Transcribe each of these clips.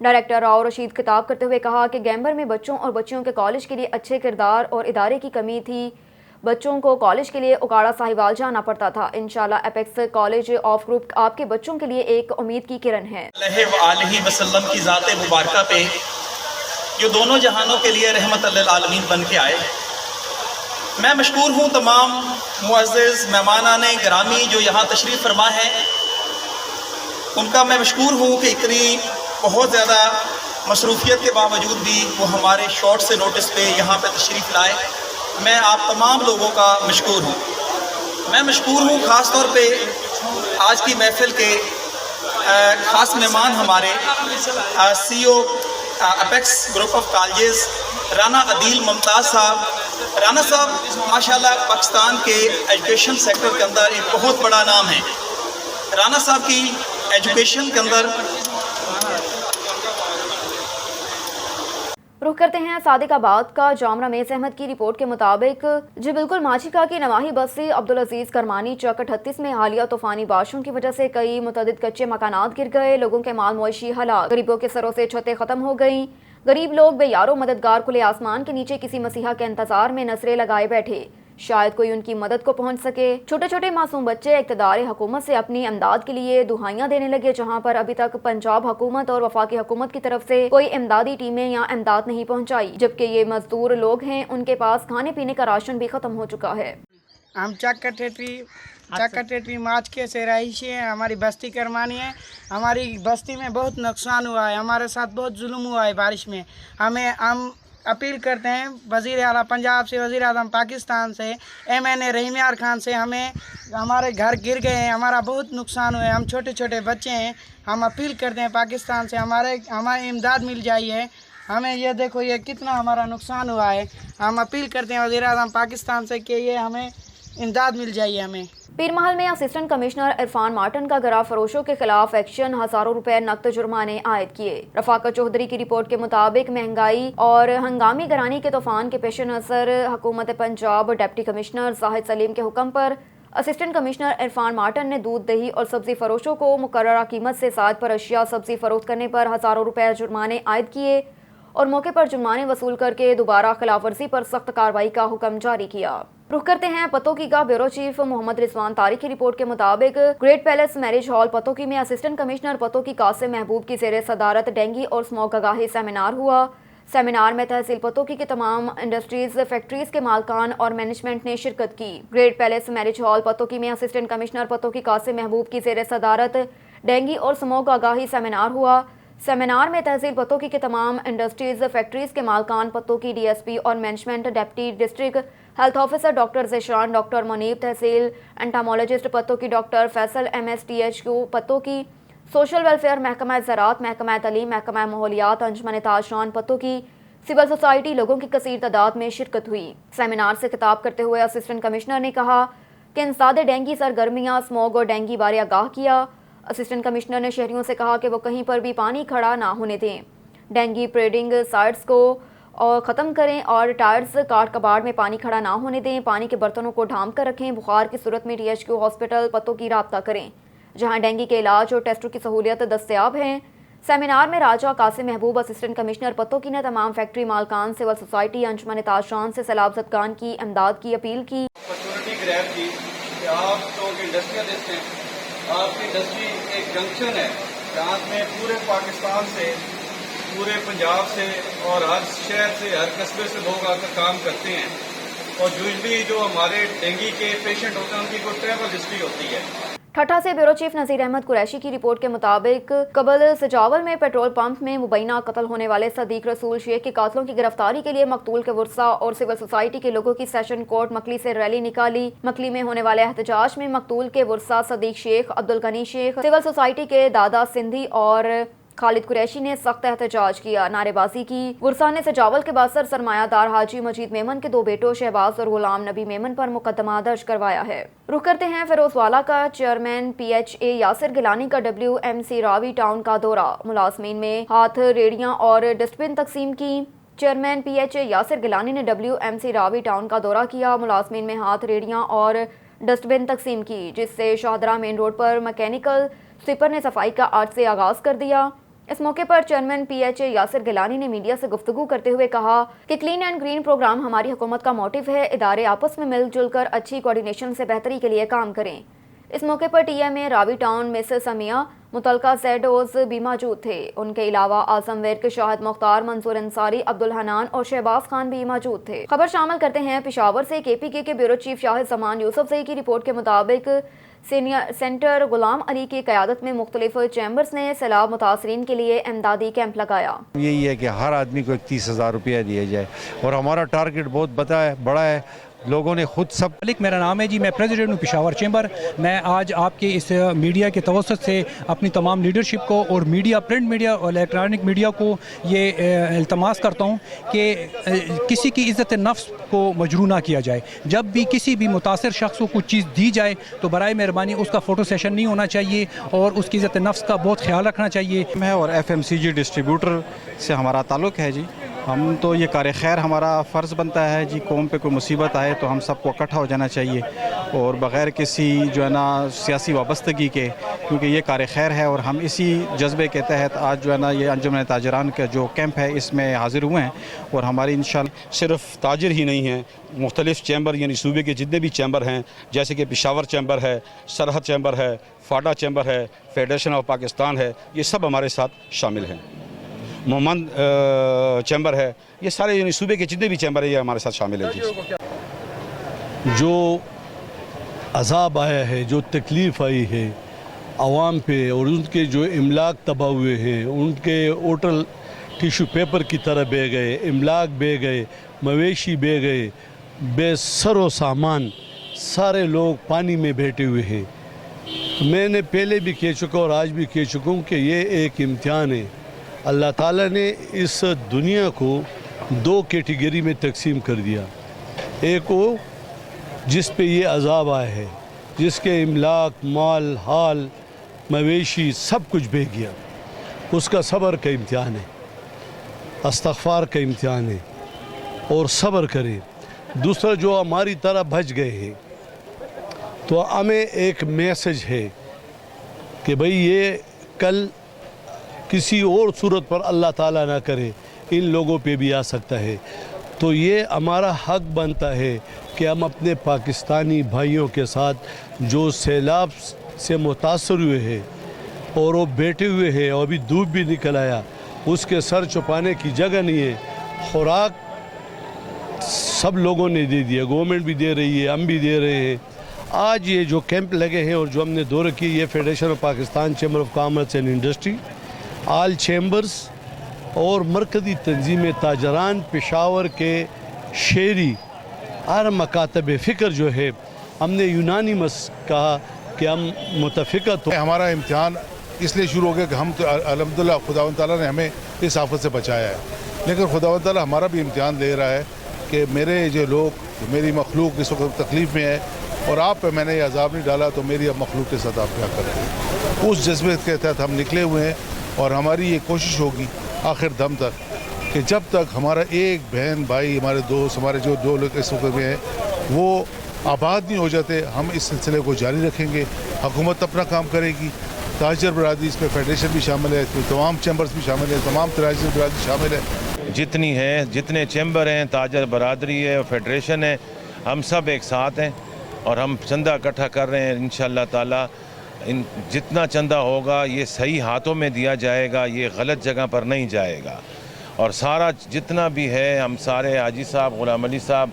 Director Rao Rashid خطاب کرتے ہوئے کہا کہ گیمبر میں بچوں اور بچیوں کے کالج کے لیے اچھے کردار اور ادارے کی کمی تھی. بچوں کو کالج کے لیے اکاڑا ساہیوال جانا پڑتا تھا. انشاءاللہ ایپیکس کالج آف گروپ آپ کے بچوں کے لیے ایک امید کی کرن ہے. علیہ وآلہ وسلم کی ذات مبارکہ پہ جو دونوں جہانوں کے لیے رحمت للعالمین بن کے آئے. میں مشکور ہوں تمام معزز مہمانان گرامی جو یہاں تشریف فرما ہیں، ان کا میں مشکور ہوں کہ اتنی بہت زیادہ مصروفیت کے باوجود بھی وہ ہمارے شارٹ سے نوٹس پہ یہاں پہ تشریف لائے. میں آپ تمام لوگوں کا مشکور ہوں. میں مشکور ہوں خاص طور پہ آج کی محفل کے خاص مہمان ہمارے C O Apex group of colleges Rana Adeel Mumtaz sahab. Rana صاحب ماشاءاللہ پاکستان کے ایجوکیشن سیکٹر کے اندر ایک بہت بڑا نام ہے. رانا صاحب کی ایجوکیشن کے اندر رخ کرتے ہیں صادق آباد کا. جام رمیز احمد کی رپورٹ کے مطابق جی بالکل ماچیکا کی نواحی بستی عبدالعزیز کرمانی چک 38 میں حالیہ طوفانی بارشوں کی وجہ سے کئی متعدد کچے مکانات گر گئے. لوگوں کے مال معاشی حالات، غریبوں کے سروں سے چھتیں ختم ہو گئیں. غریب لوگ بے یارو مددگار کھلے آسمان کے نیچے کسی مسیحا کے انتظار میں نظریں لگائے بیٹھے، شاید کوئی ان کی مدد کو پہنچ سکے. چھوٹے چھوٹے معصوم بچے اقتدار حکومت سے اپنی امداد کے لیے دہائیاں دینے لگے، جہاں پر ابھی تک پنجاب حکومت اور وفاقی حکومت کی طرف سے کوئی امدادی ٹیمیں یا امداد نہیں پہنچائی. جبکہ یہ مزدور لوگ ہیں، ان کے پاس کھانے پینے کا راشن بھی ختم ہو چکا ہے. ہم چکٹیٹری ماچکے سے رہائشی ہیں. ہماری بستی کرمانی ہے. ہماری بستی میں بہت نقصان ہوا ہے. ہمارے ساتھ بہت ظلم ہوا ہے بارش میں. ہم اپیل کرتے ہیں وزیر اعلیٰ پنجاب سے، وزیر اعظم پاکستان سے، MNA رحیم یار خان سے. ہمارے گھر گر گئے ہیں، ہمارا بہت نقصان ہوا ہے. ہم چھوٹے چھوٹے بچے ہیں. ہم اپیل کرتے ہیں پاکستان سے ہماری امداد مل جائی ہے. ہمیں یہ دیکھو یہ کتنا ہمارا نقصان ہوا ہے. ہم اپیل کرتے ہیں وزیر اعظم پاکستان سے کہ یہ ہمیں امداد مل جائیے. ہمیں پیر محل میں اسسٹنٹ کمشنر عرفان مارٹن کا گرا فروشوں کے خلاف ایکشن، ہزاروں روپے نقد جرمانے عائد کیے. رفاقت چودھری کی رپورٹ کے مطابق مہنگائی اور ہنگامی گرانی کے طوفان کے پیش نظر حکومت پنجاب ڈپٹی کمشنر زاہد سلیم کے حکم پر اسسٹنٹ کمشنر عرفان مارٹن نے دودھ، دہی اور سبزی فروشوں کو مقررہ قیمت سے زائد پر اشیاء سبزی فروخت کرنے پر ہزاروں روپے جرمانے عائد کیے اور موقع پر جرمانے وصول کر کے دوبارہ خلاف ورزی پر سخت کارروائی کا حکم جاری کیا. رخ کرتے ہیں پتوکی کا. بیورو چیف محمد رضوان طارق کی رپورٹ کے مطابق great palace marriage hall Pattoki میں اسسٹنٹ کمشنر پتوکی قاسم محبوب کی زیر صدارت ڈینگی اور اسموگ آگاہی سیمینار ہوا. سیمینار میں تحصیل پتوکی کے تمام انڈسٹریز، فیکٹریز کے مالکان اور مینجمنٹ نے شرکت کی. Great palace marriage hall Pattoki میں اسسٹنٹ کمشنر پتوکی قاسم محبوب کی زیر صدارت ڈینگی اور اسموگ آگاہی سیمینار ہوا. سیمینار میں تحصیل پتوکی کے تمام انڈسٹریز، فیکٹریز کے مالکان، پتوکی DSP اور management, deputy district health officer doctor Zeeshan, doctor Muneeb tehsil entomologist Pattoki doctor Faisal MSTHQ Pattoki, social welfare محکمہ زراعت، محکمہ تعلیم، محکمہ ماحولیات، انجمن تاجران پتوکی، سول سوسائٹی، لوگوں کی کثیر تعداد میں شرکت ہوئی. سیمینار سے خطاب کرتے ہوئے اسسٹنٹ کمشنر نے کہا کہ انسداد ڈینگی سرگرمیاں اسموگ اور ڈینگی بارے آگاہ کیا. اسسٹنٹ کمشنر نے شہریوں سے کہا کہ وہ کہیں پر بھی پانی کھڑا نہ ہونے دیں، ڈینگی پریڈنگ سائٹس کو اور ختم کریں اور ٹائرز کاٹ کباڑ میں پانی کھڑا نہ ہونے دیں. پانی کے برتنوں کو ڈھانپ کر رکھیں. بخار کی صورت میں THQ ہاسپٹل پتوکی رابطہ کریں جہاں ڈینگی کے علاج اور ٹیسٹوں کی سہولیت دستیاب ہیں. سیمینار میں راجہ قاسم محبوب اسسٹنٹ کمشنر پتوکی نے تمام فیکٹری مالکان، سول سوسائٹی، انجمن تاجران سے سیلاب زدگان کی امداد کی اپیل کی. آپ کی انڈسٹری ایک جنکشن ہے جہاں میں پورے پاکستان سے، پورے پنجاب سے اور ہر شہر سے، ہر قصبے سے لوگ آ کر کام کرتے ہیں. اور یوزلی جو ہمارے ڈینگی کے پیشنٹ ہوتے ہیں ان کی کوئی ٹریول ہسٹری ہوتی ہے. ٹھٹھا سے بیورو چیف نذیر احمد قریشی کی رپورٹ کے مطابق قبل سجاول میں پیٹرول پمپ میں مبینہ قتل ہونے والے صدیق رسول شیخ کے قاتلوں کی گرفتاری کے لیے مقتول کے ورثاء اور سول سوسائٹی کے لوگوں کی سیشن کورٹ مکلی سے ریلی نکالی. مکلی میں ہونے والے احتجاج میں مقتول کے ورثاء صدیق شیخ، عبدالغنی شیخ، سول سوسائٹی کے دادا سندھی اور خالد قریشی نے سخت احتجاج کیا، نعرے بازی کی. ورثاء نے سجاول کے باثر سرمایہ دار حاجی مجید میمن کے 2 بیٹوں شہباز اور غلام نبی میمن پر مقدمہ درج کروایا ہے. رخ کرتے ہیں فیروز والا کا. چیئرمین PHA یاسر گیلانی کا WMC راوی ٹاؤن کا دورہ، ملازمین میں ہاتھ ریڑیاں اور ڈسٹ بن تقسیم کی. چیئرمین PHA یاسر گیلانی نے WMC راوی ٹاؤن کا دورہ کیا، ملازمین میں ہاتھ ریڑیاں اور ڈسٹ بن تقسیم کی، جس سے شاہدرہ مین روڈ پر مکینیکل سویپر نے صفائی کا آج سے آغاز کر دیا. اس موقع پر chairman P H A Yasir Gilani نے میڈیا سے گفتگو کرتے ہوئے کہا کہ کلین اینڈ گرین پروگرام ہماری حکومت کا موٹو ہے، ادارے آپس میں مل جل کر اچھی کوارڈینیشن سے بہتری کے لیے کام کریں۔ اس موقع پر ٹی ایم اے راوی ٹاؤن مسز سمیہ متعلقہ زیڈ اوز بھی موجود تھے۔ ان کے علاوہ اعظم ورک، شاہد مختار، منصور انصاری، عبدالحنان اور شہباز خان بھی موجود تھے۔ خبر شامل کرتے ہیں پشاور سے۔ کے پی کے بیورو چیف شاہد زمان یوسف زئی کی رپورٹ کے مطابق سینٹر غلام علی کی قیادت میں مختلف چیمبرز نے سیلاب متاثرین کے لیے امدادی کیمپ لگایا۔ یہی ہے کہ ہر آدمی کو 31,000 روپیہ دیا جائے اور ہمارا ٹارگٹ بہت بڑا ہے، لوگوں نے خود سب۔ میرا نام ہے جی، میں پریزیڈنٹ ہوں پشاور چیمبر۔ میں آج آپ کے اس میڈیا کے توسط سے اپنی تمام لیڈرشپ کو اور میڈیا، پرنٹ میڈیا اور الیکٹرانک میڈیا کو یہ التماس کرتا ہوں کہ کسی کی عزت نفس کو مجروح نہ کیا جائے۔ جب بھی کسی بھی متاثر شخص کو کچھ چیز دی جائے تو برائے مہربانی اس کا فوٹو سیشن نہیں ہونا چاہیے اور اس کی عزت نفس کا بہت خیال رکھنا چاہیے۔ ہے اور FMCG ڈسٹریبیوٹر سے ہمارا تعلق ہے جی۔ ہم تو یہ کار خیر ہمارا فرض بنتا ہے جی، قوم پہ کوئی مصیبت آئے تو ہم سب کو اکٹھا ہو جانا چاہیے اور بغیر کسی جو ہے نا سیاسی وابستگی کے، کیونکہ یہ کار خیر ہے اور ہم اسی جذبے کے تحت آج جو ہے نا یہ انجمن تاجران کا جو کیمپ ہے اس میں حاضر ہوئے ہیں اور ہماری انشاءاللہ صرف تاجر ہی نہیں ہیں، مختلف چیمبر یعنی صوبے کے جتنے بھی چیمبر ہیں، جیسے کہ پشاور چیمبر ہے، سرحد چیمبر ہے، فاڈا چیمبر ہے، فیڈریشن آف پاکستان ہے، یہ سب ہمارے ساتھ شامل ہیں۔ محمد چیمبر ہے، یہ سارے یعنی صوبے کے جتنے بھی چیمبر ہیں یہ ہمارے ساتھ شامل ہیں جی۔ جو عذاب آیا ہے، جو تکلیف آئی ہے عوام پہ اور ان کے جو املاک تباہ ہوئے ہیں، ان کے ہوٹل ٹیشو پیپر کی طرح بہہ گئے، املاک بہہ گئے، مویشی بہہ گئے، بے سر و سامان سارے لوگ پانی میں بیٹھے ہوئے ہیں۔ میں نے پہلے بھی کہہ چکا اور آج بھی کہہ چکا ہوں کہ یہ ایک امتحان ہے۔ اللہ تعالیٰ نے اس دنیا کو 2 کیٹیگری میں تقسیم کر دیا۔ ایک وہ جس پہ یہ عذاب آیا ہے، جس کے املاک، مال، حال، مویشی سب کچھ بہہ گیا، اس کا صبر کا امتحان ہے، استغفار کا امتحان ہے اور صبر کرے۔ دوسرا جو ہماری طرح بچ گئے ہیں تو ہمیں ایک میسج ہے کہ بھئی یہ کل کسی اور صورت پر اللہ تعالیٰ نہ کرے، ان لوگوں پہ بھی آ سکتا ہے۔ تو یہ ہمارا حق بنتا ہے کہ ہم اپنے پاکستانی بھائیوں کے ساتھ جو سیلاب سے متاثر ہوئے ہیں اور وہ بیٹھے ہوئے ہیں اور ابھی دھوپ بھی نکل آیا، اس کے سر چھپانے کی جگہ نہیں ہے۔ خوراک سب لوگوں نے دے دیا، گورنمنٹ بھی دے رہی ہے، ہم بھی دے رہے ہیں۔ آج یہ جو کیمپ لگے ہیں اور جو ہم نے دورہ کی، یہ federation of Pakistan chamber of commerce and industry, all chambers اور مرکزی تنظیم تاجران پشاور کے شہری ہر مکاتب فکر جو ہے، ہم نے یونانیمس کہا کہ ہم متفقت ہو۔ ہمارا امتحان اس لیے شروع ہو گیا کہ ہم تو الحمدللہ خداوند تعالیٰ نے ہمیں اس آفت سے بچایا ہے، لیکن خداوند تعالیٰ ہمارا بھی امتحان لے رہا ہے کہ میرے جو لوگ، میری مخلوق اس وقت تکلیف میں ہے اور آپ پہ میں نے یہ عذاب نہیں ڈالا تو میری اب مخلوق کے ساتھ آپ کیا کریں۔ اس جذبے کے تحت ہم نکلے ہوئے ہیں اور ہماری یہ کوشش ہوگی آخر دم تک کہ جب تک ہمارا ایک بہن بھائی، ہمارے دوست، ہمارے جو 2 لوگ اس وقت میں ہیں وہ آباد نہیں ہو جاتے، ہم اس سلسلے کو جاری رکھیں گے۔ حکومت اپنا کام کرے گی، تاجر برادری اس پہ فیڈریشن بھی شامل ہے، تمام چیمبرز بھی شامل ہیں، تمام تاجر برادری شامل ہے۔ جتنی ہیں، جتنے چیمبر ہیں، تاجر برادری ہے، فیڈریشن ہے، ہم سب ایک ساتھ ہیں اور ہم چندہ اکٹھا کر رہے ہیں۔ انشاءاللہ تعالی جتنا چندہ ہوگا یہ صحیح ہاتھوں میں دیا جائے گا، یہ غلط جگہ پر نہیں جائے گا، اور سارا جتنا بھی ہے ہم سارے حاجی صاحب، غلام علی صاحب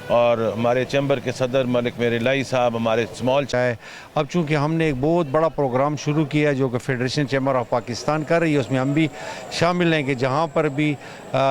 اور ہمارے چیمبر کے صدر ملک میر الہی صاحب، ہمارے اسمال ہے۔ اب چونکہ ہم نے ایک بہت بڑا پروگرام شروع کیا جو کہ فیڈریشن چیمبر آف پاکستان کر رہی ہے، اس میں ہم بھی شامل ہیں کہ جہاں پر بھی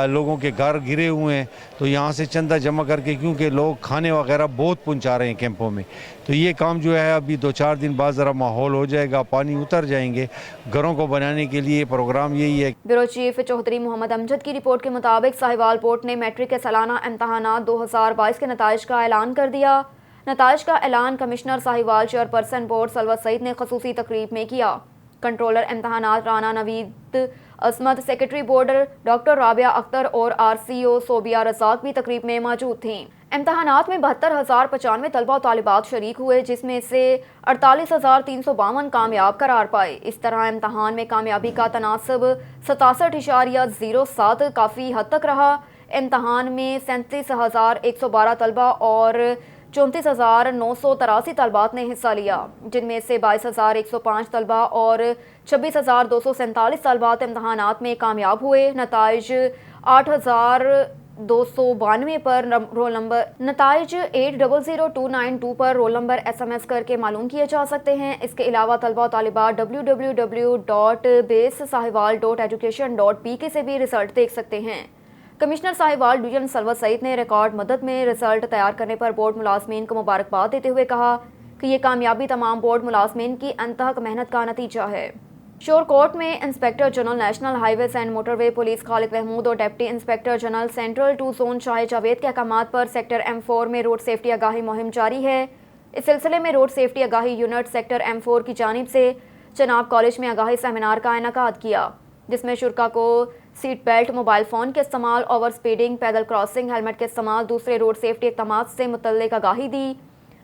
لوگوں کے گھر گرے ہوئے ہیں تو یہاں سے چندہ جمع کر کے، کیونکہ لوگ کھانے وغیرہ بہت پہنچا رہے ہیں کیمپوں میں، تو یہ کام جو ہے ابھی 2-4 دن بعد ذرا ماحول ہو جائے گا، پانی اتر جائیں گے، گھروں کو بنانے کے لیے پروگرام یہی ہے۔ بیورو چیف چوہدری محمد امجد کی رپورٹ کے مطابق ساہیوال پورٹ نے میٹرک کے سالانہ امتحانات 2022 کے نتائج کا اعلان کر دیا۔ نتائج کا اعلان commissioner Sahiwal chairperson board Salwat Saeed نے خصوصی تقریب میں کیا۔ کنٹرولر امتحانات Rana Naveed Ismat secretary board doctor Rabia Akhtar اور RCO صوبیہ رزاق بھی تقریب میں موجود تھیں۔ امتحانات میں 72,095 طلبہ و طالبات شریک ہوئے، جس میں سے 48,352 کامیاب قرار پائے۔ اس طرح امتحان میں کامیابی کا تناسب 67.07 کافی حد تک رہا۔ امتحان میں 37,112 طلبہ اور 34,983 طالبات نے حصہ لیا، جن میں سے 22,105 طلبہ اور 26,247 طالبات امتحانات میں کامیاب ہوئے۔ نتائج 8,292 پر رول نمبر 800292 پر رول نمبر SMS کر کے معلوم کیے جا سکتے ہیں۔ اس کے علاوہ طلبہ و طالبات www.basesahiwal.education.pk سے بھی رزلٹ دیکھ سکتے ہیں۔ کمشنر ساہیوال ڈویژن سلوت سعید نے ریکارڈ مدت میں رزلٹ تیار کرنے پر بورڈ ملازمین کو مبارکباد دیتے ہوئے کہا کہ یہ کامیابی تمام بورڈ ملازمین کی انتہک محنت کا نتیجہ ہے۔ شور کوٹ میں inspector general national highways and motorway police Khalid Mahmood اور deputy inspector general central 2 zone Shahid Javed کے احکامات پر سیکٹر M4 میں روڈ سیفٹی آگاہی مہم جاری ہے۔ اس سلسلے میں روڈ سیفٹی آگاہی یونٹ سیکٹر M4 کی جانب سے چناب کالج میں آگاہی سیمینار کا انعقاد کیا، جس میں شرکاء کو سیٹ بیلٹ، موبائل فون کے استعمال، اوور سپیڈنگ، پیدل کراسنگ، ہیلمٹ کے استعمال، دوسرے روڈ سیفٹی اقدامات سے متعلق آگاہی دی۔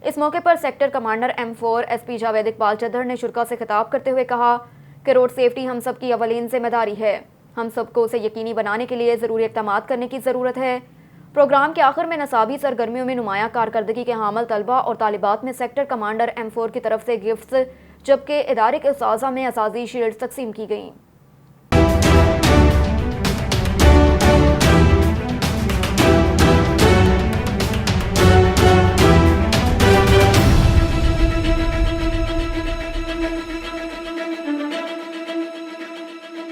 اس موقع پر sector commander M4 SP Javed Iqbal Chadhar نے شرکاء سے خطاب کرتے ہوئے کہا کہ روڈ سیفٹی ہم سب کی اولین ذمہ داری ہے۔ ہم سب کو اسے یقینی بنانے کے لیے ضروری اقدامات کرنے کی ضرورت ہے۔ پروگرام کے آخر میں نصابی سرگرمیوں میں نمایاں کارکردگی کے حامل طلبہ اور طالبات میں سیکٹر کمانڈر M4 کی طرف سے گفٹس، جبکہ ادارے کے اساتذہ میں اعزازی شیلڈز تقسیم کی گئیں۔